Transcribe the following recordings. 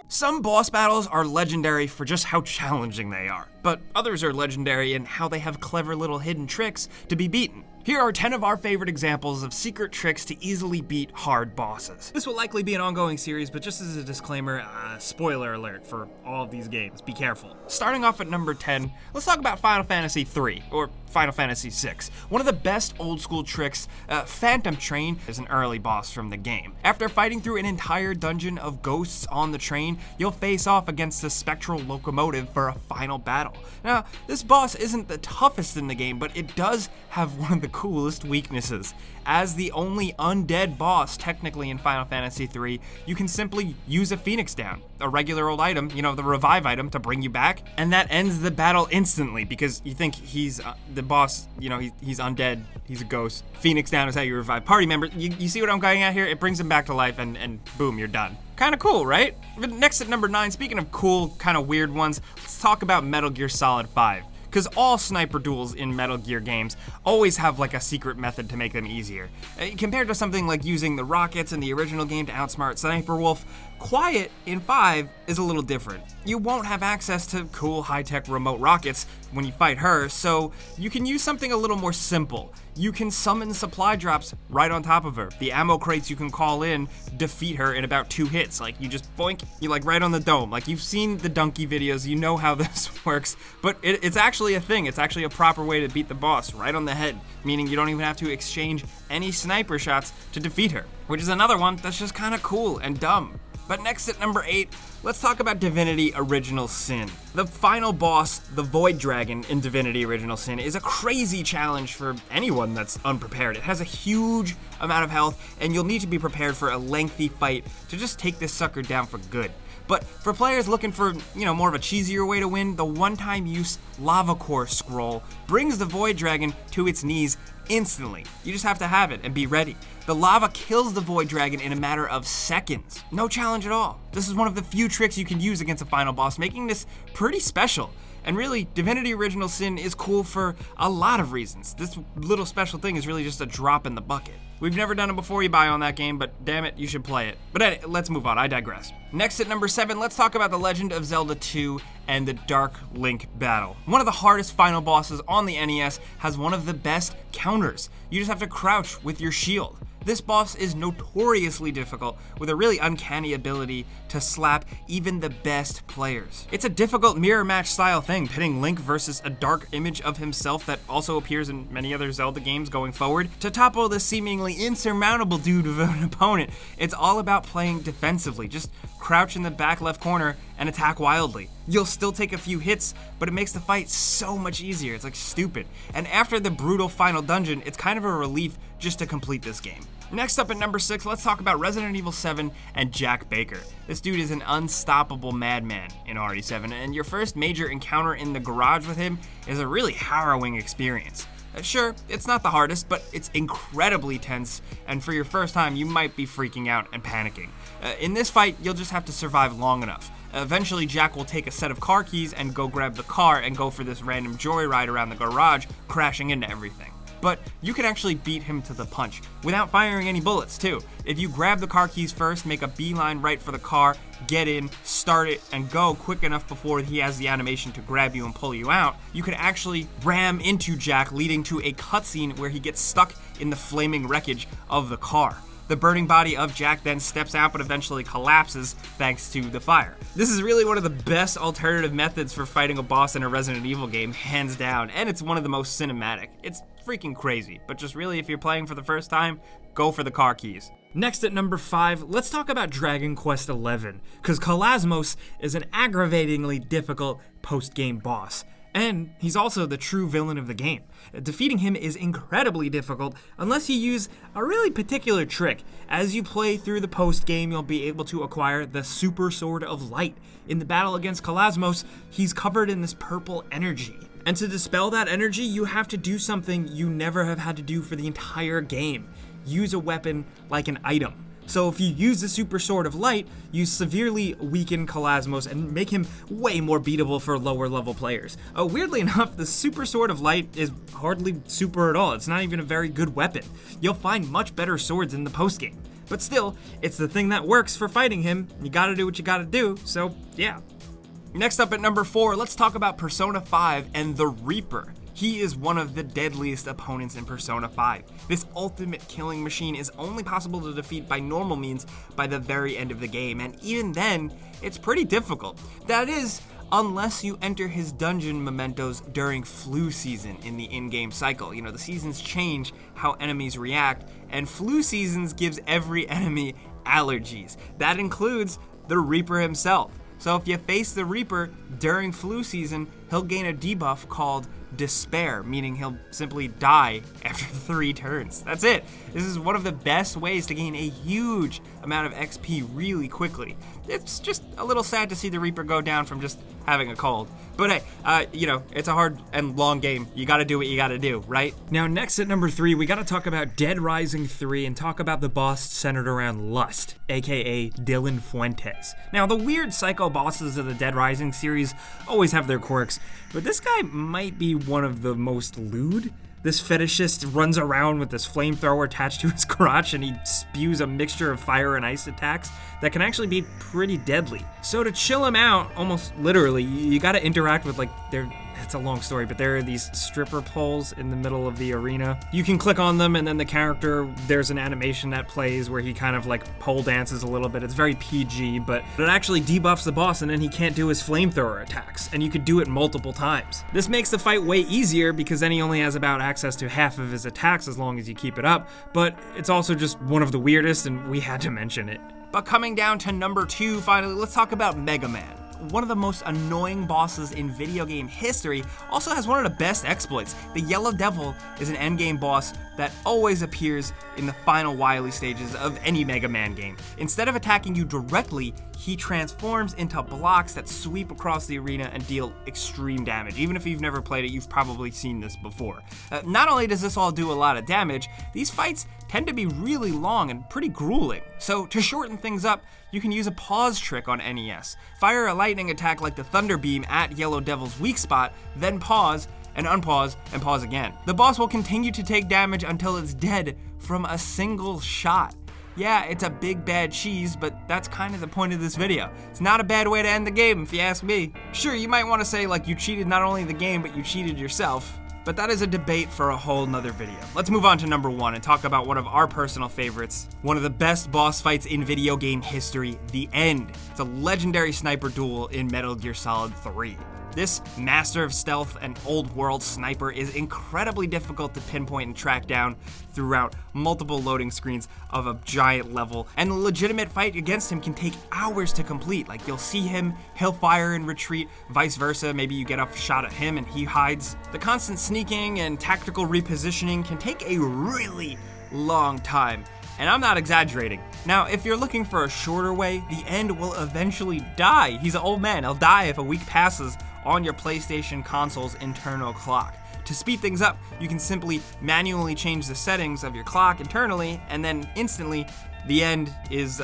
Some boss battles are legendary for just how challenging they are, but others are legendary in how they have clever little hidden tricks to be beaten. Here are 10 of our favorite examples of secret tricks to easily beat hard bosses. This will likely be an ongoing series, but just as a disclaimer, spoiler alert for all of these games, be careful. Starting off at number 10, let's talk about Final Fantasy III, or Final Fantasy VI. One of the best old school tricks, Phantom Train is an early boss from the game. After fighting through an entire dungeon of ghosts on the train, you'll face off against the spectral locomotive for a final battle. Now, this boss isn't the toughest in the game, but it does have one of the coolest weaknesses. As the only undead boss technically in Final Fantasy III, you can simply use a Phoenix Down, a regular old item, you know, the revive item to bring you back, and that ends the battle instantly because you think he's the boss, you know, he's undead, he's a ghost. Phoenix Down is how you revive party members. You see what I'm going at here? It brings him back to life and boom, you're done. Kind of cool, right? But next at number 9, speaking of cool, kind of weird ones, let's talk about Metal Gear Solid 5. Because all sniper duels in Metal Gear games always have like a secret method to make them easier. Compared to something like using the rockets in the original game to outsmart Sniper Wolf, Quiet in 5 is a little different. You won't have access to cool high-tech remote rockets when you fight her, so you can use something a little more simple. You can summon supply drops right on top of her. The ammo crates you can call in defeat her in about 2 hits. Like, you just boink, you like right on the dome. Like, you've seen the Donkey videos, you know how this works, but it's actually a thing. It's actually a proper way to beat the boss, right on the head, meaning you don't even have to exchange any sniper shots to defeat her, which is another one that's just kind of cool and dumb. But next at number 8, let's talk about Divinity Original Sin. The final boss, the Void Dragon in Divinity Original Sin, is a crazy challenge for anyone that's unprepared. It has a huge amount of health, and you'll need to be prepared for a lengthy fight to just take this sucker down for good. But for players looking for, you know, more of a cheesier way to win, the one-time use Lava Core scroll brings the Void Dragon to its knees instantly. You just have to have it and be ready. The lava kills the Void Dragon in a matter of seconds. No challenge at all. This is one of the few tricks you can use against a final boss, making this pretty special. And really, Divinity Original Sin is cool for a lot of reasons. This little special thing is really just a drop in the bucket. We've never done it before you buy on that game, but damn it, you should play it. But anyway, let's move on, I digress. Next at number 7, let's talk about The Legend of Zelda 2 and the Dark Link battle. One of the hardest final bosses on the NES has one of the best counters. You just have to crouch with your shield. This boss is notoriously difficult with a really uncanny ability to slap even the best players. It's a difficult mirror match style thing, pitting Link versus a dark image of himself that also appears in many other Zelda games going forward. To topple this seemingly insurmountable dude of an opponent, it's all about playing defensively. Just crouch in the back left corner and attack wildly. You'll still take a few hits, but it makes the fight so much easier. It's like stupid. And after the brutal final dungeon, it's kind of a relief just to complete this game. Next up at number 6, let's talk about Resident Evil 7 and Jack Baker. This dude is an unstoppable madman in RE7, and your first major encounter in the garage with him is a really harrowing experience. Sure, it's not the hardest, but it's incredibly tense, and for your first time, you might be freaking out and panicking. In this fight, you'll just have to survive long enough. Eventually, Jack will take a set of car keys and go grab the car and go for this random joyride around the garage, crashing into everything. But you can actually beat him to the punch without firing any bullets too. If you grab the car keys first, make a beeline right for the car, get in, start it, and go quick enough before he has the animation to grab you and pull you out, you can actually ram into Jack, leading to a cutscene where he gets stuck in the flaming wreckage of the car. The burning body of Jack then steps out but eventually collapses thanks to the fire. This is really one of the best alternative methods for fighting a boss in a Resident Evil game, hands down, and it's one of the most cinematic. It's freaking crazy, but just really, if you're playing for the first time, go for the car keys. Next at number 5, let's talk about Dragon Quest XI, because Kalasmos is an aggravatingly difficult post-game boss. And he's also the true villain of the game. Defeating him is incredibly difficult unless you use a really particular trick. As you play through the post-game, you'll be able to acquire the Super Sword of Light. In the battle against Kalasmos, he's covered in this purple energy. And to dispel that energy, you have to do something you never have had to do for the entire game. Use a weapon like an item. So if you use the Super Sword of Light, you severely weaken Kalasmos and make him way more beatable for lower level players. Weirdly enough, the Super Sword of Light is hardly super at all. It's not even a very good weapon. You'll find much better swords in the postgame. But still, it's the thing that works for fighting him. You gotta do what you gotta do, so yeah. Next up at number 4, let's talk about Persona 5 and the Reaper. He is one of the deadliest opponents in Persona 5. This ultimate killing machine is only possible to defeat by normal means by the very end of the game, and even then, it's pretty difficult. That is, unless you enter his dungeon mementos during flu season in the in-game cycle. You know, the seasons change how enemies react, and flu seasons gives every enemy allergies. That includes the Reaper himself. So if you face the Reaper during flu season, he'll gain a debuff called Despair, meaning he'll simply die after 3 turns. That's it. This is one of the best ways to gain a huge amount of XP really quickly. It's just a little sad to see the Reaper go down from just having a cold. But hey, it's a hard and long game. You gotta do what you gotta do, right? Now next at number 3, we gotta talk about Dead Rising 3 and talk about the boss centered around Lust, aka Dylan Fuentes. Now the weird psycho bosses of the Dead Rising series always have their quirks, but this guy might be one of the most lewd. This fetishist runs around with this flamethrower attached to his crotch, and he spews a mixture of fire and ice attacks that can actually be pretty deadly. So to chill him out, almost literally, you gotta interact with it's a long story, but there are these stripper poles in the middle of the arena. You can click on them, and then the character, there's an animation that plays where he kind of pole dances a little bit. It's very PG, but it actually debuffs the boss, and then he can't do his flamethrower attacks, and you could do it multiple times. This makes the fight way easier because then he only has about access to half of his attacks as long as you keep it up, but it's also just one of the weirdest, and we had to mention it. But coming down to number 2, finally, let's talk about Mega Man. One of the most annoying bosses in video game history, also has one of the best exploits. The Yellow Devil is an endgame boss that always appears in the final Wily stages of any Mega Man game. Instead of attacking you directly, he transforms into blocks that sweep across the arena and deal extreme damage. Even if you've never played it, you've probably seen this before. Not only does this all do a lot of damage, these fights tend to be really long and pretty grueling. So to shorten things up, you can use a pause trick on NES. Fire a lightning attack like the Thunder Beam at Yellow Devil's weak spot, then pause, and unpause, and pause again. The boss will continue to take damage until it's dead from a single shot. Yeah, it's a big bad cheese, but that's kind of the point of this video. It's not a bad way to end the game, if you ask me. Sure, you might want to say you cheated not only the game, but you cheated yourself. But that is a debate for a whole nother video. Let's move on to number 1 and talk about one of our personal favorites. One of the best boss fights in video game history, The End. It's a legendary sniper duel in Metal Gear Solid 3. This master of stealth and old world sniper is incredibly difficult to pinpoint and track down throughout multiple loading screens of a giant level, and the legitimate fight against him can take hours to complete. You'll see him, he'll fire and retreat, vice versa, maybe you get a shot at him and he hides. The constant sneaking and tactical repositioning can take a really long time. And I'm not exaggerating. Now, if you're looking for a shorter way, The End will eventually die. He's an old man. He'll die if a week passes on your PlayStation console's internal clock. To speed things up, you can simply manually change the settings of your clock internally, and then instantly, The End is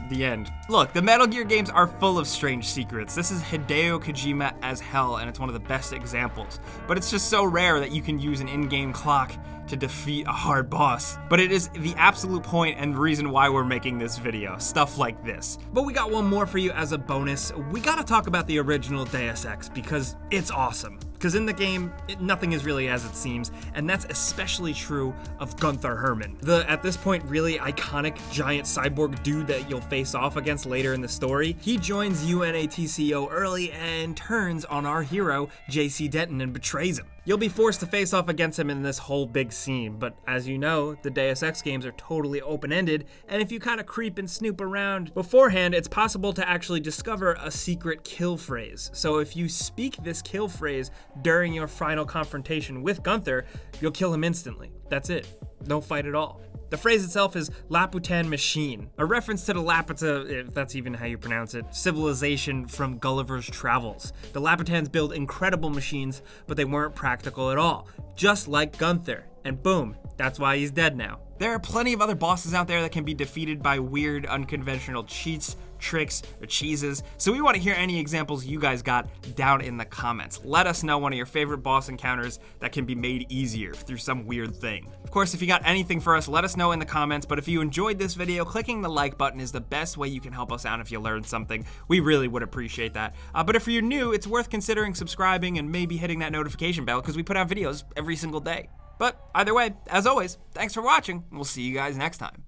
the end. Look, the Metal Gear games are full of strange secrets. This is Hideo Kojima as hell, and it's one of the best examples. But it's just so rare that you can use an in-game clock to defeat a hard boss. But it is the absolute point and reason why we're making this video, stuff like this. But we got one more for you as a bonus. We gotta talk about the original Deus Ex because it's awesome. Because in the game, nothing is really as it seems, and that's especially true of Gunther Hermann, the, at this point, really iconic giant cyborg dude that you'll face off against later in the story. He joins UNATCO early and turns on our hero, JC Denton, and betrays him. You'll be forced to face off against him in this whole big scene, but as you know, the Deus Ex games are totally open-ended, and if you kind of creep and snoop around beforehand, it's possible to actually discover a secret kill phrase. So if you speak this kill phrase during your final confrontation with Gunther, you'll kill him instantly. That's it. No fight at all. The phrase itself is Laputan Machine, a reference to the Laputa, if that's even how you pronounce it, civilization from Gulliver's Travels. The Laputans build incredible machines, but they weren't practical at all, just like Gunther. And boom, that's why he's dead now. There are plenty of other bosses out there that can be defeated by weird, unconventional cheats, tricks, or cheeses. So we want to hear any examples you guys got down in the comments. Let us know one of your favorite boss encounters that can be made easier through some weird thing. Of course, if you got anything for us, let us know in the comments, but if you enjoyed this video, clicking the like button is the best way you can help us out if you learned something. We really would appreciate that. But if you're new, it's worth considering subscribing and maybe hitting that notification bell because we put out videos every single day. But either way, as always, thanks for watching, and we'll see you guys next time.